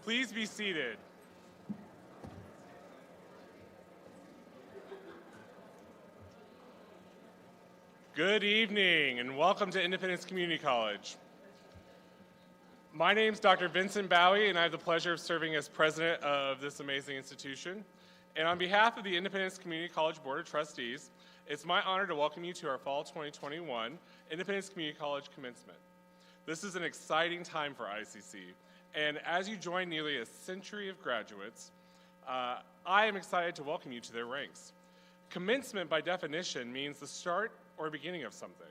Please be seated. Good evening and welcome to Independence Community College. My name is Dr. Vincent Bowie and I have the pleasure of serving as president of this amazing institution. And on behalf of the Independence Community College Board of Trustees, it's my honor to welcome you to our Fall 2021 Independence Community College commencement. This is an exciting time for ICC, and as you join nearly a century of graduates, I am excited to welcome you to their ranks. Commencement, by definition, means the start or beginning of something,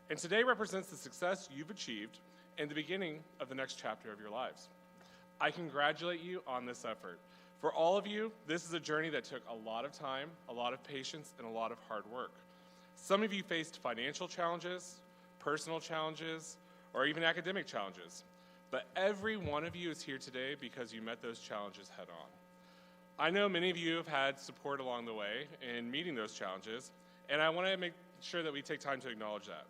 and today represents the success you've achieved and the beginning of the next chapter of your lives. I congratulate you on this effort. For all of you, this is a journey that took a lot of time, a lot of patience, and a lot of hard work. Some of you faced financial challenges, personal challenges, or even academic challenges, but every one of you is here today because you met those challenges head on. I know many of you have had support along the way in meeting those challenges, and I want to make sure that we take time to acknowledge that.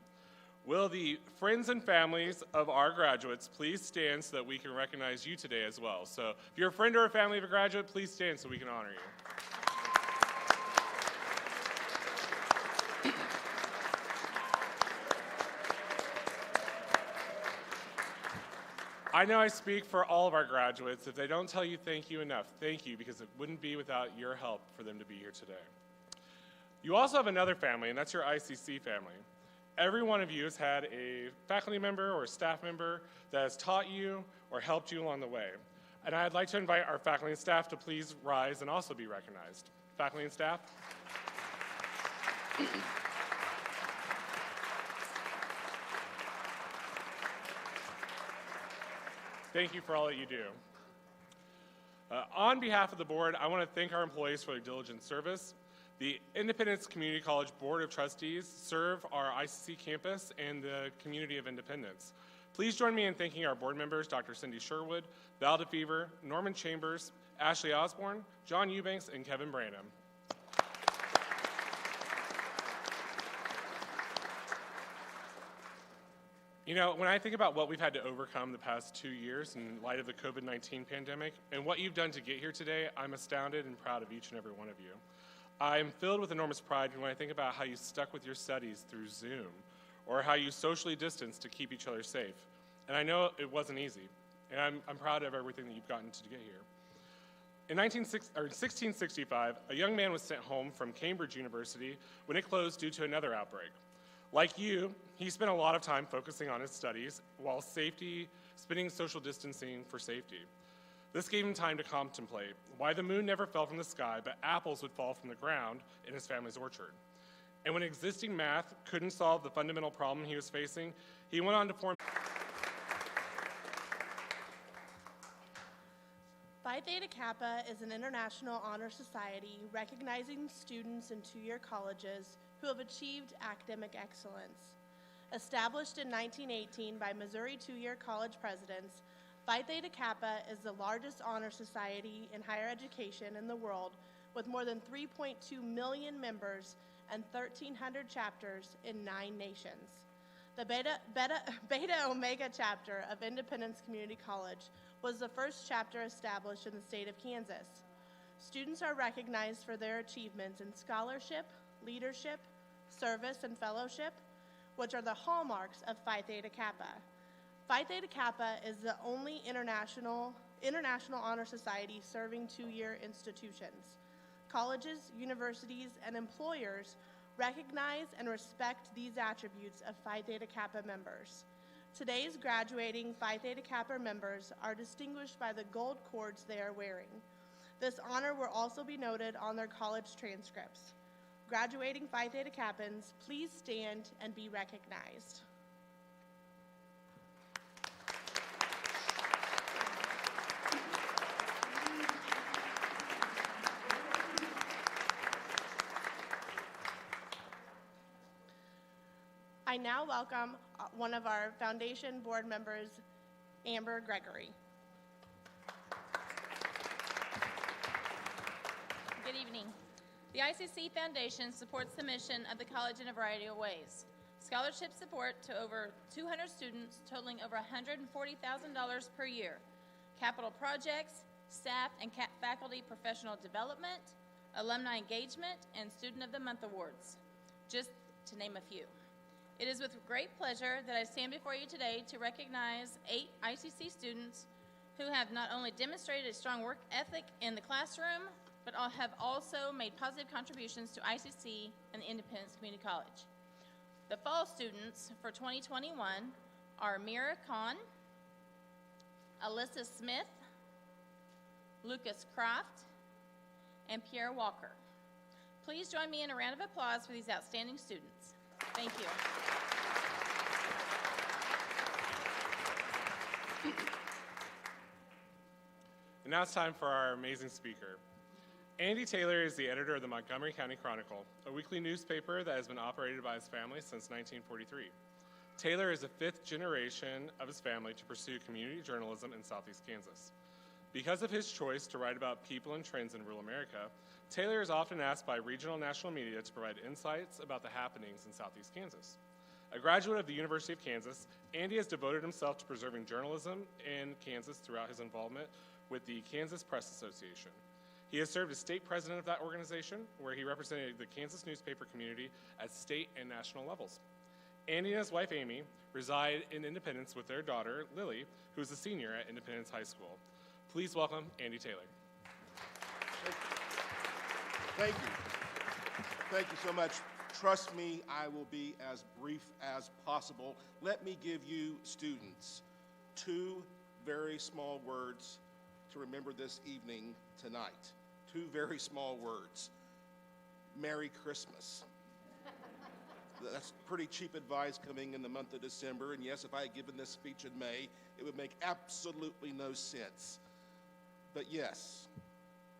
Will the friends and families of our graduates please stand so that we can recognize you today as well? So if you're a friend or a family of a graduate, please stand so we can honor you. I know I speak for all of our graduates. If they don't tell you thank you enough, thank you, because it wouldn't be without your help for them to be here today. You also have another family, and that's your ICC family. Every one of you has had a faculty member or a staff member that has taught you or helped you along the way. And I'd like to invite our faculty and staff to please rise and also be recognized. Faculty and staff. Thank you for all that you do. On behalf of the board, I want to thank our employees for their diligent service. The Independence Community College Board of Trustees serve our ICC campus and the community of Independence. Please join me in thanking our board members, Dr. Cindy Sherwood, Val DeFever, Norman Chambers, Ashley Osborne, John Eubanks, and Kevin Branham. You know, when I think about what we've had to overcome the past 2 years in light of the COVID-19 pandemic and what you've done to get here today, I'm astounded and proud of each and every one of you. I'm filled with enormous pride when I think about how you stuck with your studies through Zoom or how you socially distanced to keep each other safe. And I know it wasn't easy, and I'm proud of everything that you've gotten to get here. In 1665, a young man was sent home from Cambridge University when it closed due to another outbreak. Like you, he spent a lot of time focusing on his studies while spending social distancing for safety. This gave him time to contemplate why the moon never fell from the sky, but apples would fall from the ground in his family's orchard. And when existing math couldn't solve the fundamental problem he was facing, he went on to form Phi Theta Kappa is an international honor society recognizing students in two-year colleges who have achieved academic excellence. Established in 1918 by Missouri two-year college presidents, Phi Theta Kappa is the largest honor society in higher education in the world, with more than 3.2 million members and 1,300 chapters in 9 nations. The Beta Omega chapter of Independence Community College was the first chapter established in the state of Kansas. Students are recognized for their achievements in scholarship, leadership, service, and fellowship, which are the hallmarks of Phi Theta Kappa. Phi Theta Kappa is the only international honor society serving two-year institutions. Colleges, universities, and employers recognize and respect these attributes of Phi Theta Kappa members. Today's graduating Phi Theta Kappa members are distinguished by the gold cords they are wearing. This honor will also be noted on their college transcripts. Graduating Phi Theta Kappans, please stand and be recognized. I now welcome one of our foundation board members, Amber Gregory. Good evening. The ICC Foundation supports the mission of the college in a variety of ways. Scholarship support to over 200 students totaling over $140,000 per year. capital projects, staff and faculty professional development, alumni engagement, and Student of the Month awards, just to name a few. It is with great pleasure that I stand before you today to recognize 8 ICC students who have not only demonstrated a strong work ethic in the classroom, but have also made positive contributions to ICC and the Independence Community College. The fall students for 2021 are Mira Khan, Alyssa Smith, Lucas Croft, and Pierre Walker. Please join me in a round of applause for these outstanding students. Thank you. And now it's time for our amazing speaker. Andy Taylor is the editor of the Montgomery County Chronicle, a weekly newspaper that has been operated by his family since 1943. Taylor is the 5th generation of his family to pursue community journalism in Southeast Kansas. Because of his choice to write about people and trends in rural America, Taylor is often asked by regional and national media to provide insights about the happenings in Southeast Kansas. A graduate of the University of Kansas, Andy has devoted himself to preserving journalism in Kansas throughout his involvement with the Kansas Press Association. He has served as state president of that organization, where he represented the Kansas newspaper community at state and national levels. Andy and his wife, Amy, reside in Independence with their daughter, Lily, who is a senior at Independence High School. Please welcome Andy Taylor. Thank you. Thank you so much. Trust me, I will be as brief as possible. Let me give you, students, 2 very small words to remember this evening tonight. 2 very small words. Merry Christmas. That's pretty cheap advice coming in the month of December, and yes, if I had given this speech in May, it would make absolutely no sense. But yes,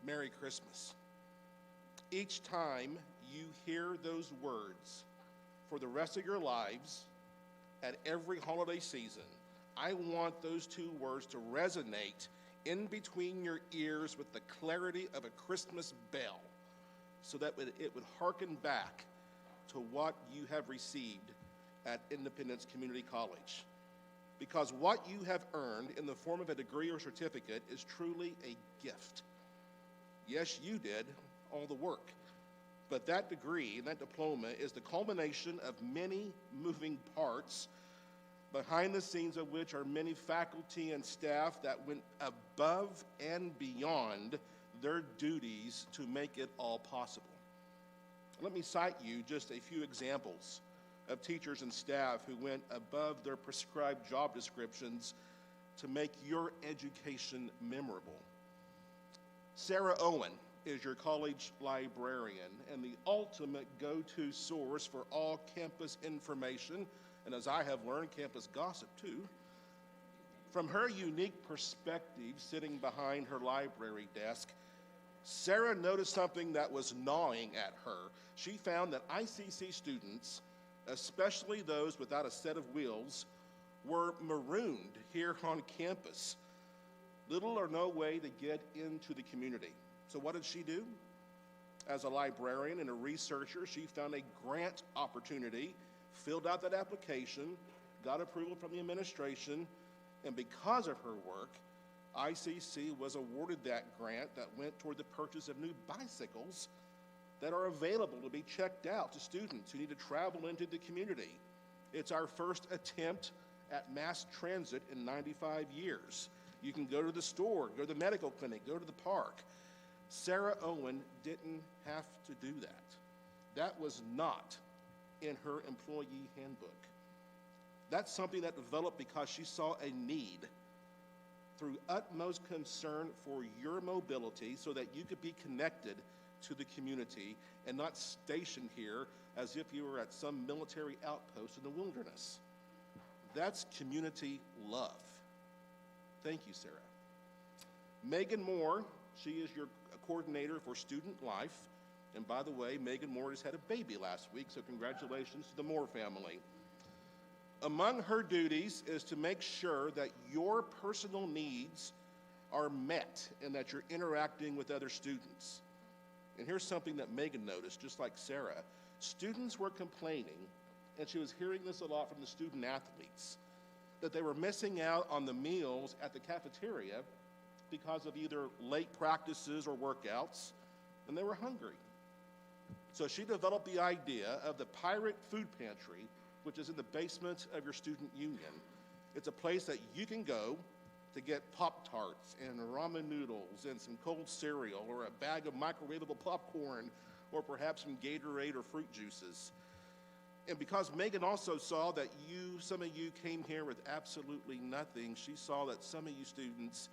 Merry Christmas. Each time you hear those words for the rest of your lives, at every holiday season, I want those 2 words to resonate in between your ears with the clarity of a Christmas bell, so that it would hearken back to what you have received at Independence Community College. Because what you have earned in the form of a degree or certificate is truly a gift. Yes, you did all the work, but that degree and that diploma is the culmination of many moving parts, behind the scenes of which are many faculty and staff that went above and beyond their duties to make it all possible. Let me cite you just a few examples of teachers and staff who went above their prescribed job descriptions to make your education memorable. Sarah Owen is your college librarian and the ultimate go-to source for all campus information, and as I have learned, campus gossip too. From her unique perspective sitting behind her library desk, Sarah noticed something that was gnawing at her. She found that ICC students, especially those without a set of wheels, were marooned here on campus. Little or no way to get into the community. So what did she do? As a librarian and a researcher, she found a grant opportunity, filled out that application, got approval from the administration, and because of her work, ICC was awarded that grant that went toward the purchase of new bicycles that are available to be checked out to students who need to travel into the community. It's our first attempt at mass transit in 95 years. You can go to the store, go to the medical clinic, go to the park. Sarah Owen didn't have to do that. That was not in her employee handbook. That's something that developed because she saw a need through utmost concern for your mobility so that you could be connected to the community and not stationed here as if you were at some military outpost in the wilderness. That's community love. Thank you, Sarah. Megan Moore, she is your coordinator for student life. And by the way, Megan Moore just had a baby last week, so congratulations to the Moore family. Among her duties is to make sure that your personal needs are met and that you're interacting with other students. And here's something that Megan noticed, just like Sarah. Students were complaining, and she was hearing this a lot from the student athletes, that they were missing out on the meals at the cafeteria because of either late practices or workouts, and they were hungry. So she developed the idea of the Pirate Food Pantry, which is in the basement of your student union. It's a place that you can go to get Pop-Tarts and ramen noodles and some cold cereal or a bag of microwavable popcorn or perhaps some Gatorade or fruit juices. And because Megan also saw that some of you came here with absolutely nothing, she saw that some of you students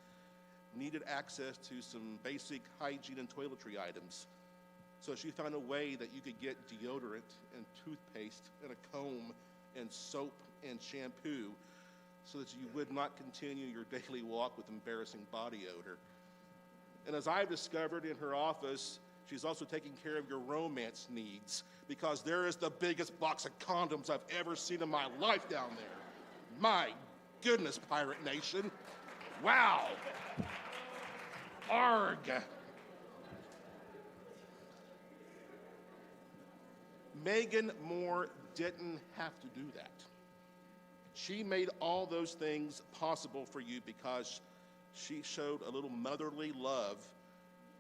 needed access to some basic hygiene and toiletry items. So she found a way that you could get deodorant and toothpaste and a comb and soap and shampoo so that you would not continue your daily walk with embarrassing body odor. And as I've discovered in her office, she's also taking care of your romance needs because there is the biggest box of condoms I've ever seen in my life down there. My goodness, Pirate Nation. Wow. Arg. Megan Moore didn't have to do that. She made all those things possible for you because she showed a little motherly love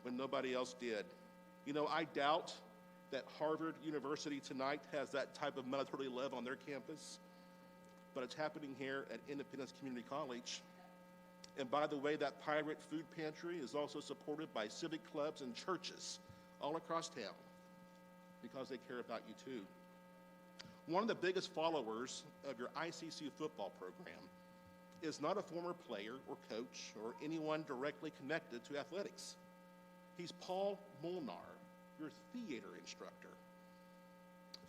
when nobody else did. You know, I doubt that Harvard University tonight has that type of motherly love on their campus, but it's happening here at Independence Community College. And by the way, that Pirate Food Pantry is also supported by civic clubs and churches all across town because they care about you too. One of the biggest followers of your ICC football program is not a former player or coach or anyone directly connected to athletics. He's Paul Molnar, your theater instructor.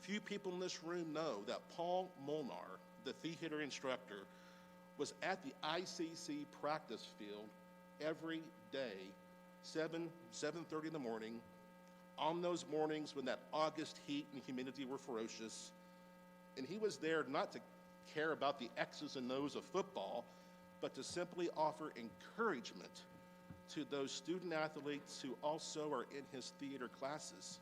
Few people in this room know that Paul Molnar, the theater instructor, was at the ICC practice field every day, 7:30 in the morning, on those mornings when that August heat and humidity were ferocious. And he was there not to care about the X's and O's of football, but to simply offer encouragement to those student athletes who also are in his theater classes.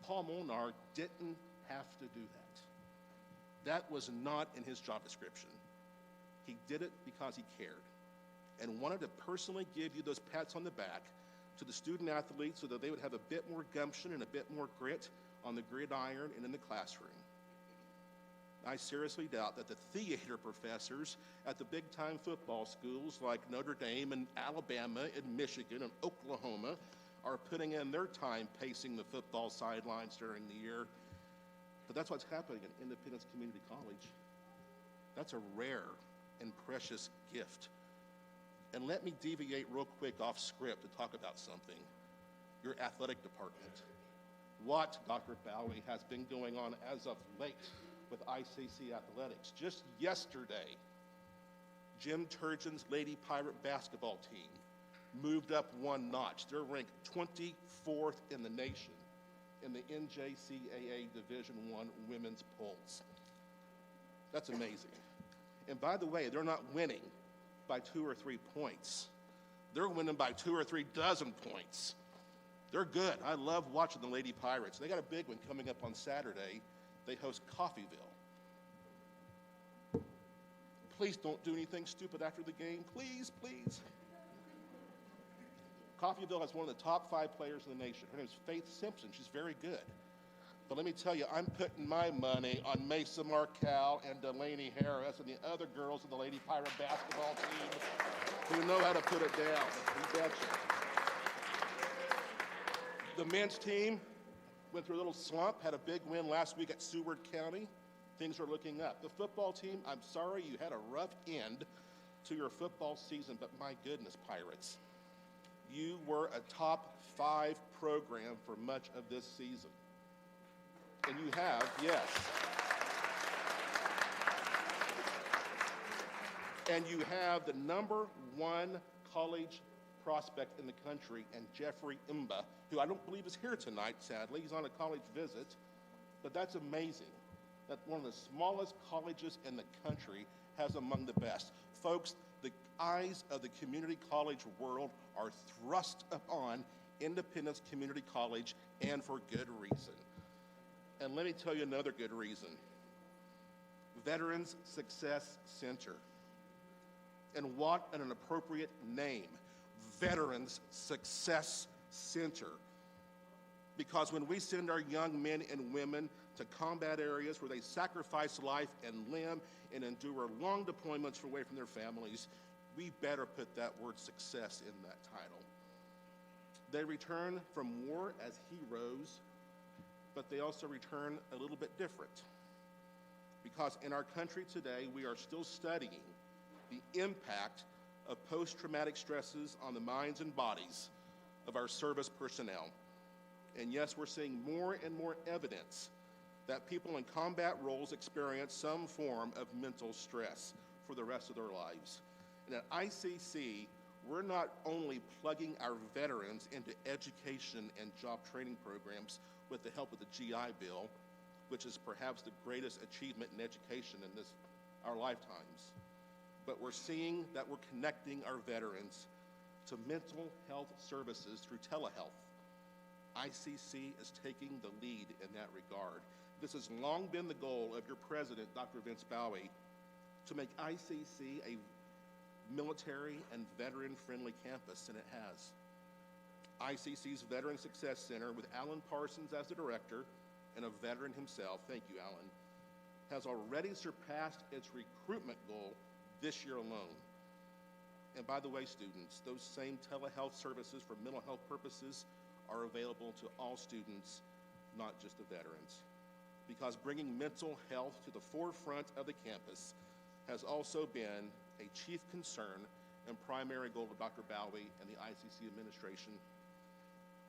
Paul Molnar didn't have to do that. That was not in his job description. He did it because he cared and wanted to personally give you those pats on the back to the student athletes so that they would have a bit more gumption and a bit more grit on the gridiron and in the classroom. I seriously doubt that the theater professors at the big-time football schools like Notre Dame and Alabama and Michigan and Oklahoma are putting in their time pacing the football sidelines during the year. But that's what's happening at Independence Community College. That's a rare and precious gift. And let me deviate real quick off script to talk about something. Your athletic department. What, Dr. Bowie, has been going on as of late with ICC athletics? Just yesterday, Jim Turgeon's Lady Pirate basketball team moved up one notch. They're ranked 24th in the nation in the NJCAA Division I women's polls. That's amazing. And by the way, they're not winning by 2 or 3 points. They're winning by 2 or 3 dozen points. They're good. I love watching the Lady Pirates. They got a big one coming up on Saturday. They host Coffeyville. Please don't do anything stupid after the game. Please, please. Coffeyville has one of the top 5 players in the nation. Her name is Faith Simpson. She's very good. But let me tell you, I'm putting my money on Mesa Marcal and Delaney Harris and the other girls of the Lady Pirate basketball team who know how to put it down. You betcha. The men's team went through a little slump, had a big win last week at Seward County. Things are looking up. The football team, I'm sorry you had a rough end to your football season, but my goodness, Pirates, you were a top 5 program for much of this season. And you have, yes. And you have the number 1 college prospect in the country, and Jeffrey Imba, who I don't believe is here tonight, sadly. He's on a college visit. But that's amazing that one of the smallest colleges in the country has among the best. Folks, the eyes of the community college world are thrust upon Independence Community College, and for good reason. And let me tell you another good reason. Veterans Success Center. And what an appropriate name, Veterans Success Center. Because when we send our young men and women to combat areas where they sacrifice life and limb and endure long deployments away from their families, we better put that word success in that title. They return from war as heroes, but they also return a little bit different. Because in our country today, we are still studying the impact of post-traumatic stresses on the minds and bodies of our service personnel. And yes, we're seeing more and more evidence that people in combat roles experience some form of mental stress for the rest of their lives. And at ICC, we're not only plugging our veterans into education and job training programs with the help of the GI Bill, which is perhaps the greatest achievement in education in our lifetimes, but we're seeing that we're connecting our veterans to mental health services through telehealth. ICC is taking the lead in that regard. This has long been the goal of your president, Dr. Vince Bowie, to make ICC a military and veteran-friendly campus, and it has. ICC's Veteran Success Center, with Alan Parsons as the director and a veteran himself, thank you, Alan, has already surpassed its recruitment goal this year alone. And by the way, students, those same telehealth services for mental health purposes are available to all students, not just the veterans. Because bringing mental health to the forefront of the campus has also been a chief concern and primary goal of Dr. Bowie and the ICC administration.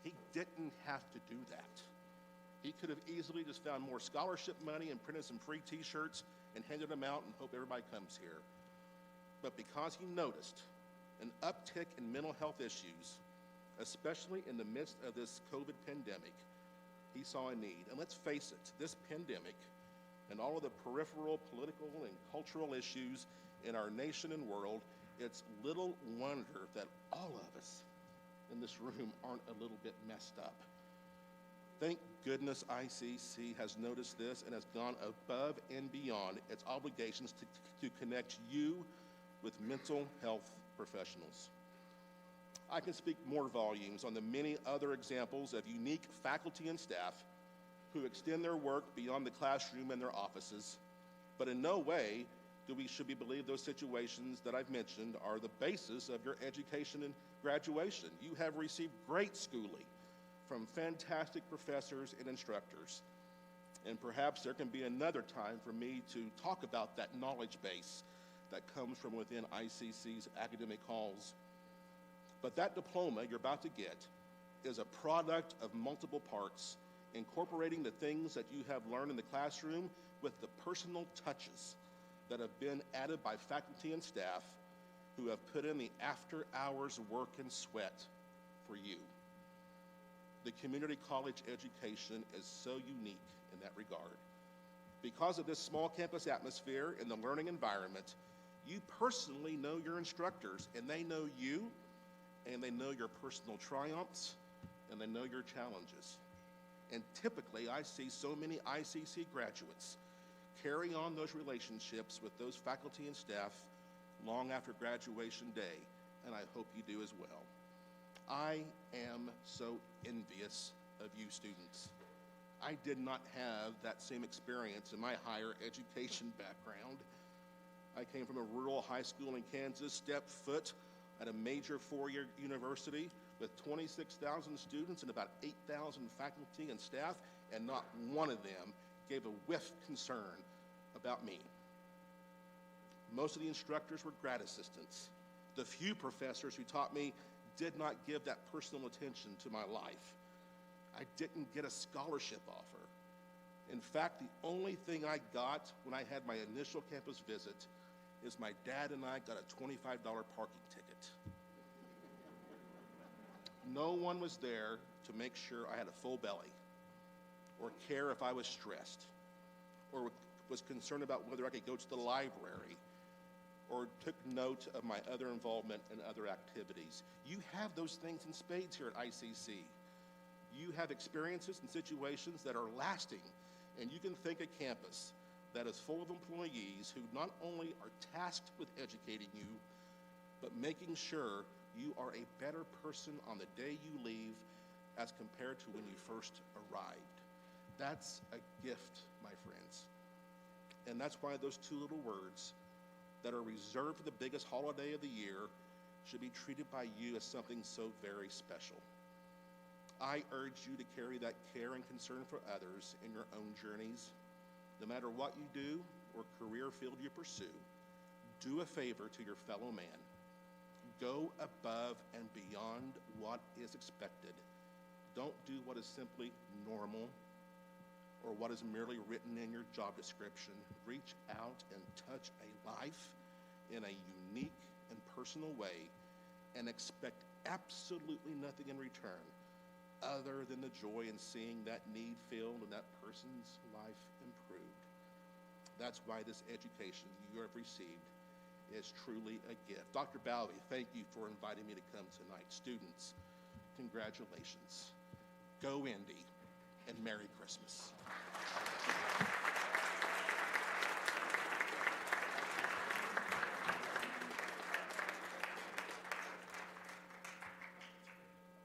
He didn't have to do that. He could have easily just found more scholarship money and printed some free t-shirts and handed them out and hope everybody comes here. But because he noticed an uptick in mental health issues, especially in the midst of this COVID pandemic, he saw a need. And let's face it, this pandemic and all of the peripheral political and cultural issues in our nation and world, it's little wonder that all of us in this room aren't a little bit messed up. Thank goodness ICC has noticed this and has gone above and beyond its obligations to connect you with mental health professionals. I can speak more volumes on the many other examples of unique faculty and staff who extend their work beyond the classroom and their offices, but in no way should we believe those situations that I've mentioned are the basis of your education and graduation. You have received great schooling from fantastic professors and instructors. And perhaps there can be another time for me to talk about that knowledge base that comes from within ICC's academic halls. But that diploma you're about to get is a product of multiple parts, incorporating the things that you have learned in the classroom with the personal touches that have been added by faculty and staff who have put in the after-hours work and sweat for you. The community college education is so unique in that regard. Because of this small campus atmosphere and the learning environment, you personally know your instructors, and they know you, and they know your personal triumphs, and they know your challenges. And typically, I see so many ICC graduates carry on those relationships with those faculty and staff long after graduation day, and I hope you do as well. I am so envious of you students. I did not have that same experience in my higher education background. I came from a rural high school in Kansas, stepped foot at a major four-year university with 26,000 students and about 8,000 faculty and staff, and not one of them gave a whiff concern about me. Most of the instructors were grad assistants. The few professors who taught me did not give that personal attention to my life. I didn't get a scholarship offer. In fact, the only thing I got when I had my initial campus visit is my dad and I got a $25 parking ticket. No one was there to make sure I had a full belly, or care if I was stressed, or was concerned about whether I could go to the library, or took note of my other involvement in other activities. You have those things in spades here at ICC. You have experiences and situations that are lasting, and you can think a campus that is full of employees who not only are tasked with educating you, but making sure you are a better person on the day you leave as compared to when you first arrived. That's a gift, my friends. And that's why those two little words that are reserved for the biggest holiday of the year should be treated by you as something so very special. I urge you to carry that care and concern for others in your own journeys. No matter what you do or career field you pursue, do a favor to your fellow man. Go above and beyond what is expected. Don't do what is simply normal or what is merely written in your job description. Reach out and touch a life in a unique and personal way and expect absolutely nothing in return other than the joy in seeing that need filled and that person's life improved. That's why this education you have received is truly a gift. Dr. Bowie, thank you for inviting me to come tonight. Students, congratulations. Go Indy, and Merry Christmas.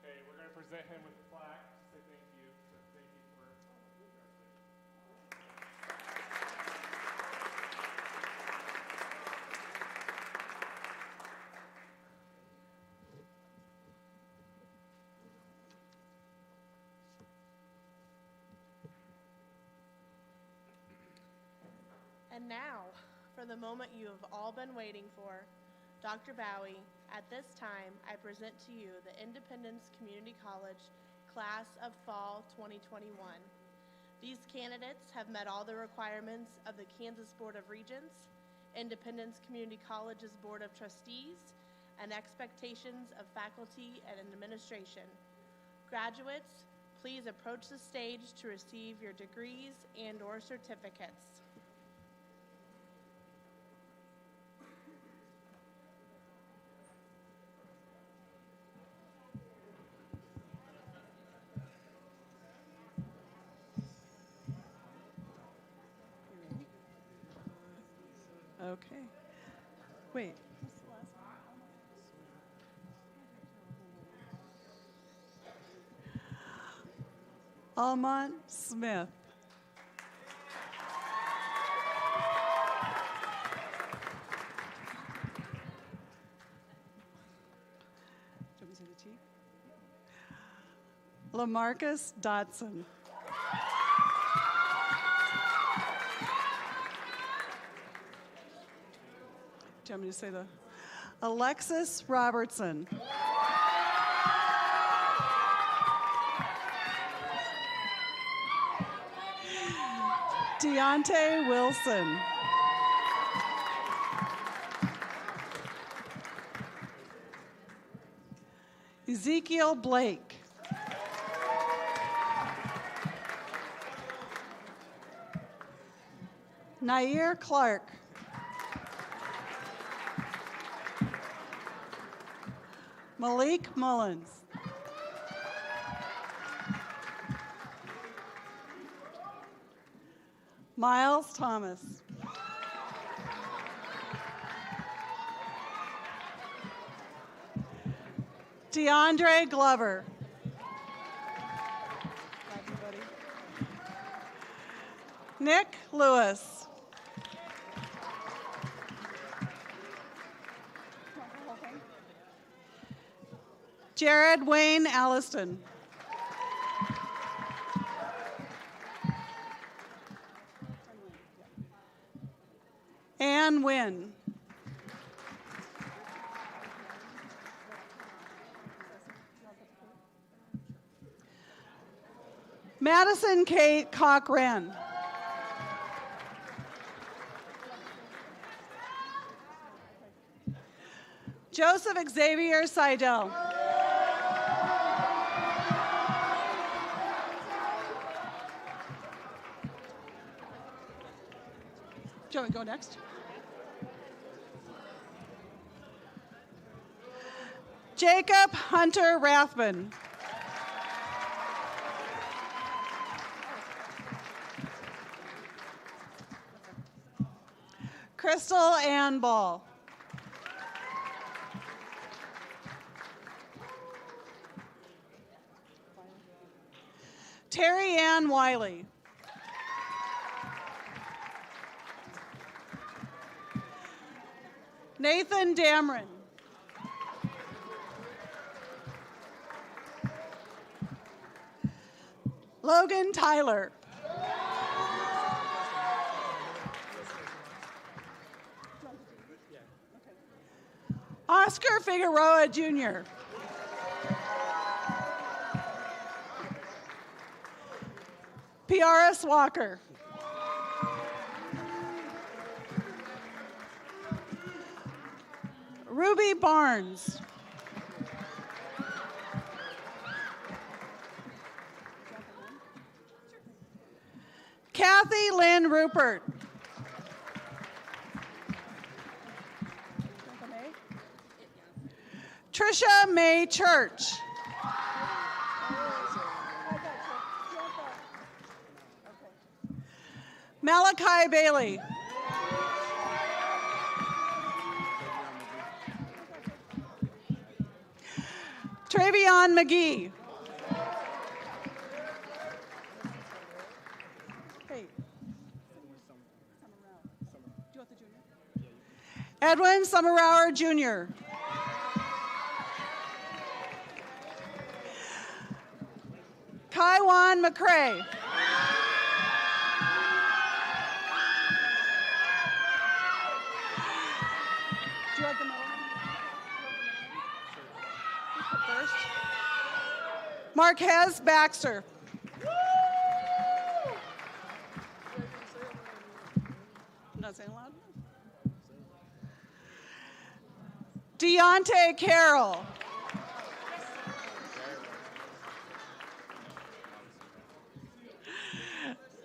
Okay, we're going to present him with the plaque to say thank you. So thank you for. And now, for the moment you have all been waiting for, Dr. Bowie, at this time, I present to you the Independence Community College Class of Fall 2021. These candidates have met all the requirements of the Kansas Board of Regents, Independence Community College's Board of Trustees, and expectations of faculty and administration. Graduates, please approach the stage to receive your degrees and/or certificates. Okay. Wait. Almont Smith. Do you want me to say the T? Lamarcus Dotson. Do you want me to say the Alexis Robertson. Deontay Wilson. Ezekiel Blake. Nair Clark. Malik Mullins. Miles Thomas. DeAndre Glover. Nick Lewis. Jared Wayne Alliston. Ann Wynn. Madison Kate Cochran. Joseph Xavier Seidel. Do you want me to go next? Jacob Hunter Rathman. Crystal Ann Ball. Terry Ann Wiley. Nathan Dameron. Logan Tyler. Oscar Figueroa Jr. PRS Walker. Ruby Barnes. Kathy Lynn Rupert. Trisha May Church. Malachi Bailey. Travion McGee. Hey. Edwin Summerauer Jr. Kaiwan McCrae. Do you like the middle one? First. Marquez Baxter. I'm not saying loud. Deontay Carroll.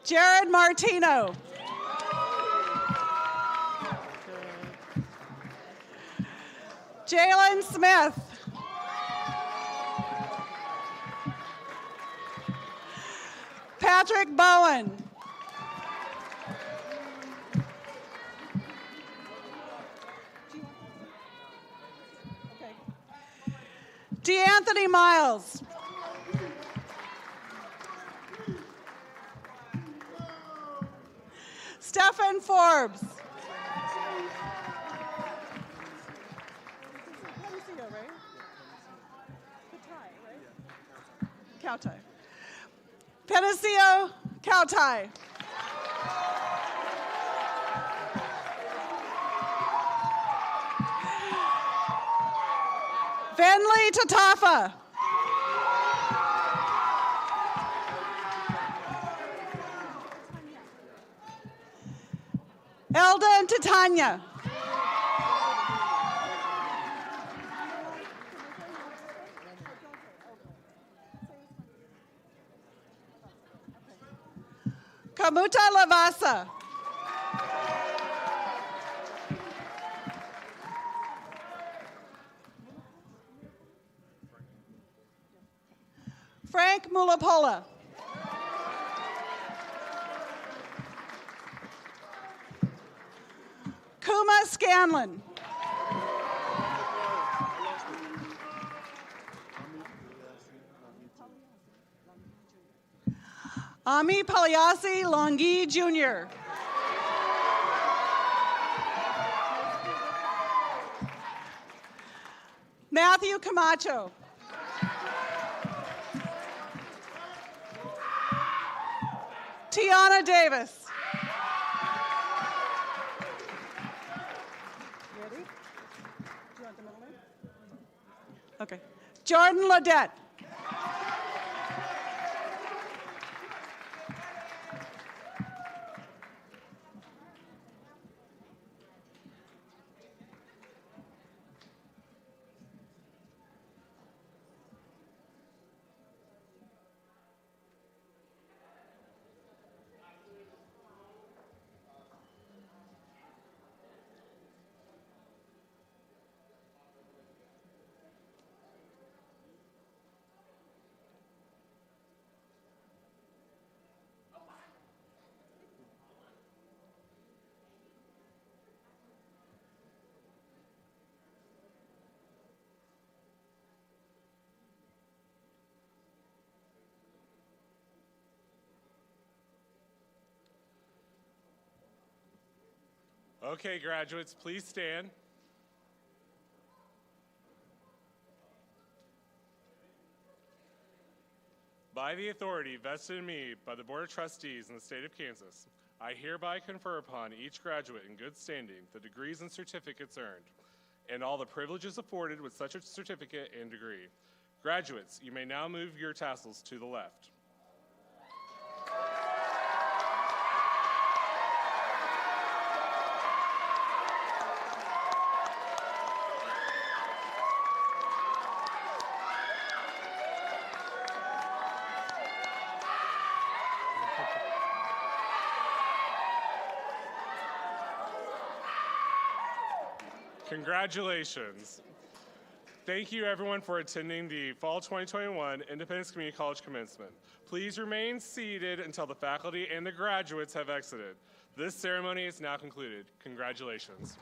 Jared Martino. Jalen Smith. Patrick Bowen. DeAnthony Miles. Stephen Forbes. Cowtie. Penisio Cowtie. Venley Tatafa. Eldon Titania. Kamuta Lavasa. Frank Mulapola. Kuma Scanlon. Ami Paliasi Longi Jr. Matthew Camacho. Tiana Davis. Ready? Do you want the middle name? Okay. Jordan Ladette. Okay, graduates, please stand. By the authority vested in me by the Board of Trustees in the state of Kansas, I hereby confer upon each graduate in good standing the degrees and certificates earned, and all the privileges afforded with such a certificate and degree. Graduates, you may now move your tassels to the left. Congratulations. Thank you everyone for attending the Fall 2021 Independence Community College Commencement. Please remain seated until the faculty and the graduates have exited. This ceremony is now concluded. Congratulations.